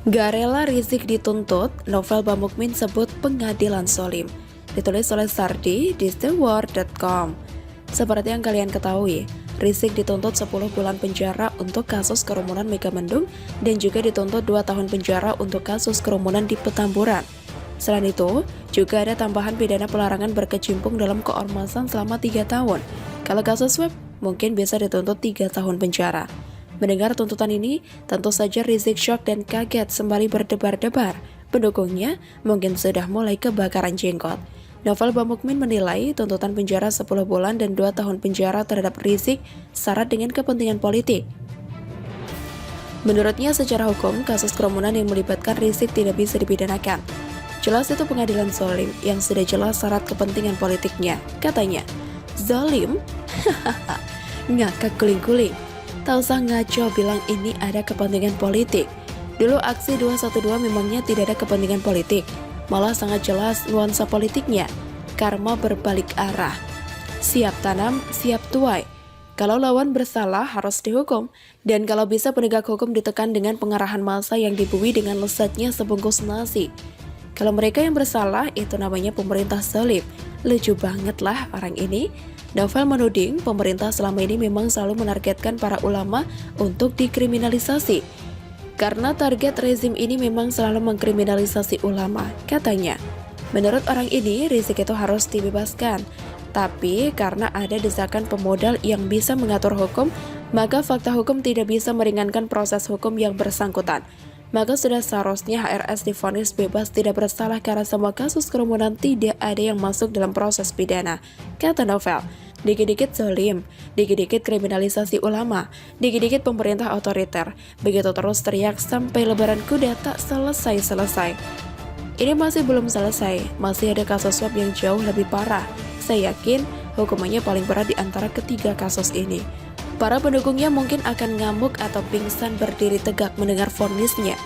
Gak rela Rizik dituntut, novel Bamukmin sebut pengadilan zolim. Ditulis oleh Sardi di thewar.com. Seperti yang kalian ketahui, Rizik dituntut 10 bulan penjara untuk kasus kerumunan Megamendung dan juga dituntut 2 tahun penjara untuk kasus kerumunan di Petamburan. Selain itu, juga ada tambahan pidana pelarangan berkecimpung dalam keormasan selama 3 tahun. Kalau kasus swab, mungkin bisa dituntut 3 tahun penjara. Mendengar tuntutan ini, tentu saja Rizik shock dan kaget sembari berdebar-debar. Pendukungnya mungkin sudah mulai kebakaran jenggot. Novel Bamukmin menilai tuntutan penjara 10 bulan dan 2 tahun penjara terhadap Rizik syarat dengan kepentingan politik. Menurutnya secara hukum, kasus kerumunan yang melibatkan Rizik tidak bisa dipidanakan. Jelas itu pengadilan zolim yang sudah jelas syarat kepentingan politiknya. Katanya, zolim? Hahaha, ngakak guling-guling. Tak usah ngaco bilang ini ada kepentingan politik. Dulu aksi 212 memangnya tidak ada kepentingan politik. Malah sangat jelas nuansa politiknya. Karma berbalik arah. Siap tanam, siap tuai. Kalau lawan bersalah harus dihukum. Dan kalau bisa penegak hukum ditekan dengan pengarahan massa yang dibui dengan lezatnya sebungkus nasi. Kalau mereka yang bersalah, itu namanya pemerintah zolim. Lucu banget lah orang ini. Novel menuding pemerintah selama ini memang selalu menargetkan para ulama untuk dikriminalisasi. Karena target rezim ini memang selalu mengkriminalisasi ulama, katanya. Menurut orang ini, Rizik itu harus dibebaskan. Tapi karena ada desakan pemodal yang bisa mengatur hukum, maka fakta hukum tidak bisa meringankan proses hukum yang bersangkutan. Maka sudah seharusnya HRS divonis bebas tidak bersalah karena semua kasus kerumunan tidak ada yang masuk dalam proses pidana, kata Novel. Dikit-dikit zolim, dikit-dikit kriminalisasi ulama, dikit-dikit pemerintah otoriter. Begitu terus teriak sampai lebaran kuda tak selesai-selesai. Ini masih belum selesai, masih ada kasus swab yang jauh lebih parah. Saya yakin hukumannya paling berat di antara ketiga kasus ini. Para pendukungnya mungkin akan ngamuk atau pingsan berdiri tegak mendengar vonisnya.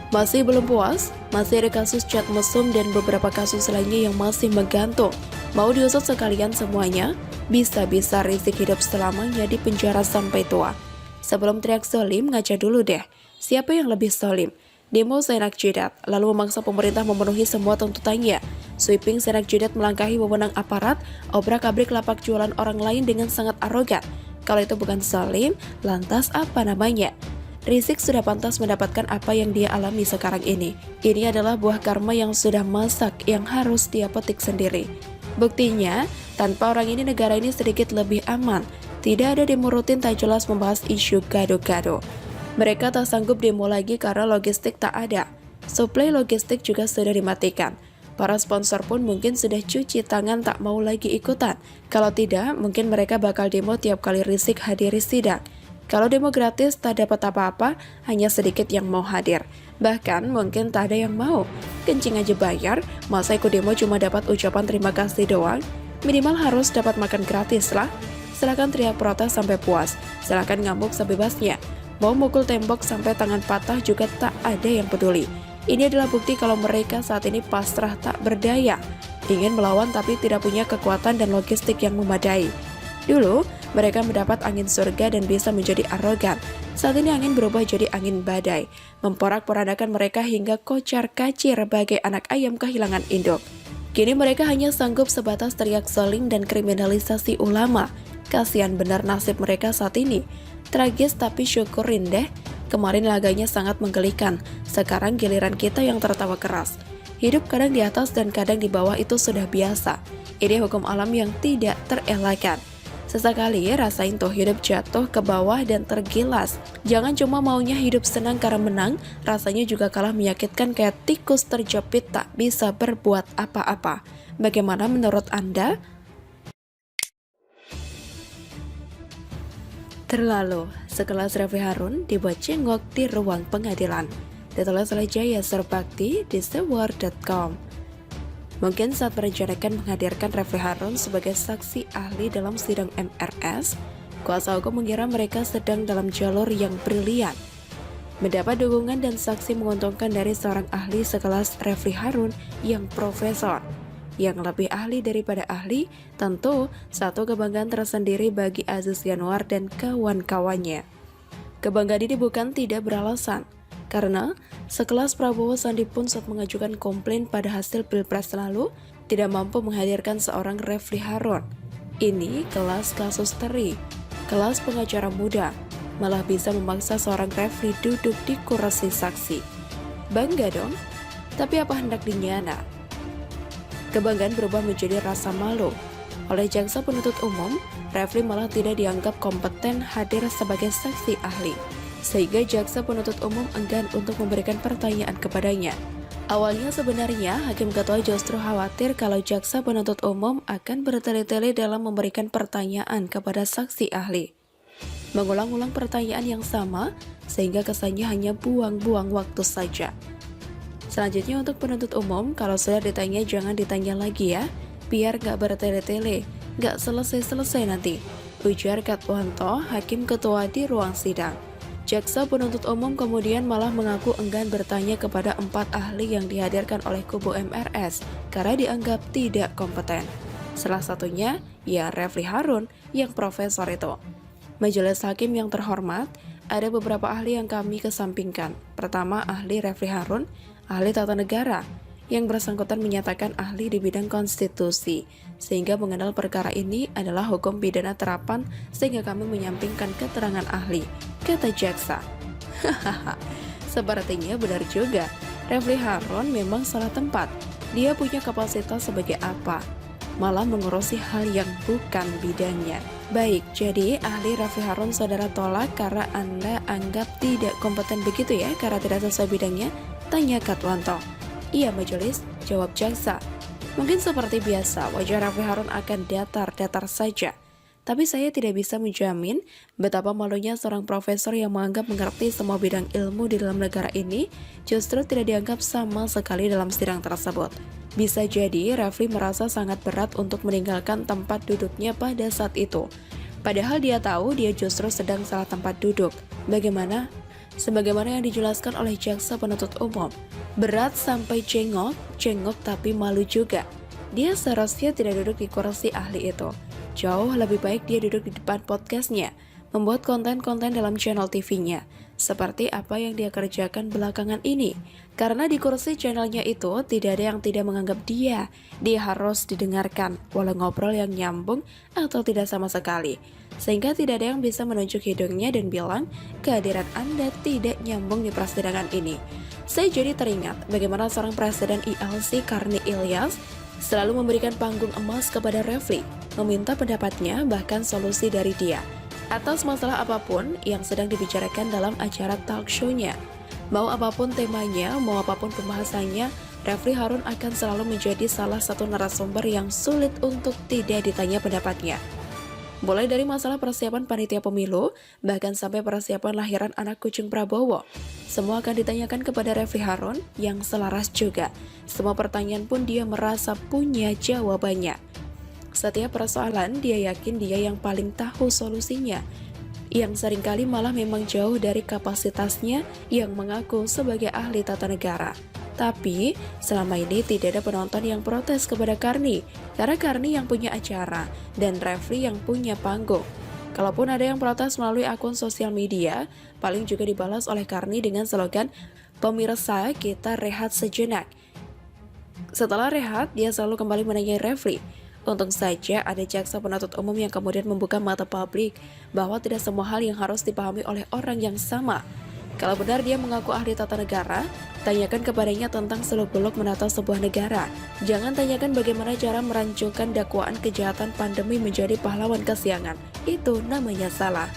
Masih belum puas, masih ada kasus chat mesum dan beberapa kasus lainnya yang masih menggantung. Mau diusut sekalian semuanya? Bisa-bisa Rizik hidup selamanya di penjara sampai tua. Sebelum teriak zolim, ngaca dulu deh. Siapa yang lebih zolim? Demo Senak Jidat, lalu memaksa pemerintah memenuhi semua tuntutannya. Sweeping Senak Jidat melangkahi wewenang aparat, obrak-abrik lapak jualan orang lain dengan sangat arogan. Kalau itu bukan zolim, lantas apa namanya? Rizik sudah pantas mendapatkan apa yang dia alami sekarang ini. Ini adalah buah karma yang sudah masak, yang harus dia petik sendiri. Buktinya, tanpa orang ini negara ini sedikit lebih aman. Tidak ada demo rutin tak jelas membahas isu gado-gado. Mereka tak sanggup demo lagi karena logistik tak ada. Suplai logistik juga sudah dimatikan. Para sponsor pun mungkin sudah cuci tangan tak mau lagi ikutan. Kalau tidak, mungkin mereka bakal demo tiap kali Rizik hadiri sidang. Kalau demo gratis tak dapat apa-apa, hanya sedikit yang mau hadir. Bahkan mungkin tak ada yang mau. Kencing aja bayar, masa ikut demo cuma dapat ucapan terima kasih doang? Minimal harus dapat makan gratis lah. Silakan teriak protes sampai puas, silakan ngamuk sebebasnya. Mau mukul tembok sampai tangan patah juga tak ada yang peduli. Ini adalah bukti kalau mereka saat ini pasrah tak berdaya. Ingin melawan tapi tidak punya kekuatan dan logistik yang memadai. Dulu, mereka mendapat angin surga dan bisa menjadi arogan. Saat ini angin berubah jadi angin badai, memporak-porandakan mereka hingga kocar-kacir bagai anak ayam kehilangan induk. Kini mereka hanya sanggup sebatas teriak zolim dan kriminalisasi ulama. Kasihan benar nasib mereka saat ini. Tragis tapi syukurin deh. Kemarin laganya sangat menggelikan, sekarang giliran kita yang tertawa keras. Hidup kadang di atas dan kadang di bawah itu sudah biasa. Ini hukum alam yang tidak terelakkan. Sesekali rasain tuh hidup jatuh ke bawah dan tergilas. Jangan cuma maunya hidup senang karena menang, rasanya juga kalah menyakitkan kayak tikus terjepit tak bisa berbuat apa-apa. Bagaimana menurut Anda? Terlalu, sekelas Refli Harun dibuat cengok di ruang pengadilan. Ditulis oleh Jaya Surbakti di thewar.com. Mungkin saat merencanakan menghadirkan Refli Harun sebagai saksi ahli dalam sidang MRS, kuasa hukum mengira mereka sedang dalam jalur yang brilian. Mendapat dukungan dan saksi menguntungkan dari seorang ahli sekelas Refli Harun yang profesor. Yang lebih ahli daripada ahli, tentu satu kebanggaan tersendiri bagi Aziz Yanuar dan kawan-kawannya. Kebanggaan ini bukan tidak beralasan. Karena sekelas Prabowo Sandi pun saat mengajukan komplain pada hasil Pilpres lalu tidak mampu menghadirkan seorang Refly Harun. Ini kelas kasus teri, kelas pengacara muda, malah bisa memaksa seorang Refly duduk di kursi saksi. Bangga dong? Tapi apa hendak dinyana? Kebanggaan berubah menjadi rasa malu. Oleh jaksa penuntut umum, Refly malah tidak dianggap kompeten hadir sebagai saksi ahli, sehingga jaksa penuntut umum enggan untuk memberikan pertanyaan kepadanya. Awalnya sebenarnya Hakim Ketua justru khawatir kalau jaksa penuntut umum akan bertele-tele dalam memberikan pertanyaan kepada saksi ahli, mengulang-ulang pertanyaan yang sama sehingga kesannya hanya buang-buang waktu saja. Selanjutnya untuk penuntut umum, kalau sudah ditanya jangan ditanya lagi ya, biar gak bertele-tele, gak selesai-selesai nanti, ujar Katwanto, Hakim Ketua di ruang sidang. Jaksa penuntut umum kemudian malah mengaku enggan bertanya kepada 4 ahli yang dihadirkan oleh kubu MRS karena dianggap tidak kompeten. Salah satunya, ya Refly Harun yang profesor itu. Majelis Hakim yang terhormat, ada beberapa ahli yang kami kesampingkan. Pertama, ahli Refly Harun, ahli tata negara, yang bersangkutan menyatakan ahli di bidang konstitusi, sehingga mengenal perkara ini adalah hukum pidana terapan, sehingga kami menyampingkan keterangan ahli, kata jaksa. Hahaha, sepertinya benar juga, Refly Harun memang salah tempat. Dia punya kapasitas sebagai apa? Malah mengurusi hal yang bukan bidangnya. Baik, jadi ahli Refly Harun saudara tolak karena Anda anggap tidak kompeten begitu ya, karena tidak sesuai bidangnya? Tanya Katwanto. Iya majelis, jawab jaksa. Mungkin seperti biasa, wajah Refly Harun akan datar-datar saja. Tapi saya tidak bisa menjamin betapa malunya seorang profesor yang menganggap mengerti semua bidang ilmu di dalam negara ini justru tidak dianggap sama sekali dalam sidang tersebut. Bisa jadi Refly merasa sangat berat untuk meninggalkan tempat duduknya pada saat itu. Padahal dia tahu dia justru sedang salah tempat duduk. Bagaimana? Sebagaimana yang dijelaskan oleh jaksa penuntut umum, berat sampai cengok tapi malu juga. Dia seharusnya tidak duduk di kursi ahli itu. Jauh lebih baik dia duduk di depan podcastnya, membuat konten-konten dalam channel TV-nya, seperti apa yang dia kerjakan belakangan ini. Karena di kursi channelnya itu tidak ada yang tidak menganggap dia harus didengarkan, walau ngobrol yang nyambung atau tidak sama sekali. Sehingga tidak ada yang bisa menunjuk hidungnya dan bilang, kehadiran Anda tidak nyambung di persidangan ini. Saya jadi teringat bagaimana seorang presiden ILC Karni Ilyas selalu memberikan panggung emas kepada Refly, meminta pendapatnya bahkan solusi dari dia atas masalah apapun yang sedang dibicarakan dalam acara talk show-nya. Mau apapun temanya, mau apapun pembahasannya, Refly Harun akan selalu menjadi salah satu narasumber yang sulit untuk tidak ditanya pendapatnya. Mulai dari masalah persiapan panitia pemilu, bahkan sampai persiapan lahiran anak kucing Prabowo. Semua akan ditanyakan kepada Refly Harun yang selaras juga. Semua pertanyaan pun dia merasa punya jawabannya. Setiap persoalan dia yakin dia yang paling tahu solusinya. Yang seringkali malah memang jauh dari kapasitasnya yang mengaku sebagai ahli tata negara. Tapi, selama ini tidak ada penonton yang protes kepada Karni, karena Karni yang punya acara, dan Refly yang punya panggung. Kalaupun ada yang protes melalui akun sosial media, paling juga dibalas oleh Karni dengan slogan, "Pemirsa, kita rehat sejenak." Setelah rehat, dia selalu kembali menanyai Refly. Untung saja ada jaksa penuntut umum yang kemudian membuka mata publik bahwa tidak semua hal yang harus dipahami oleh orang yang sama. Kalau benar dia mengaku ahli tata negara, tanyakan kepadanya tentang seluk-beluk menata sebuah negara. Jangan tanyakan bagaimana cara merancungkan dakwaan kejahatan pandemi menjadi pahlawan kesiangan. Itu namanya salah.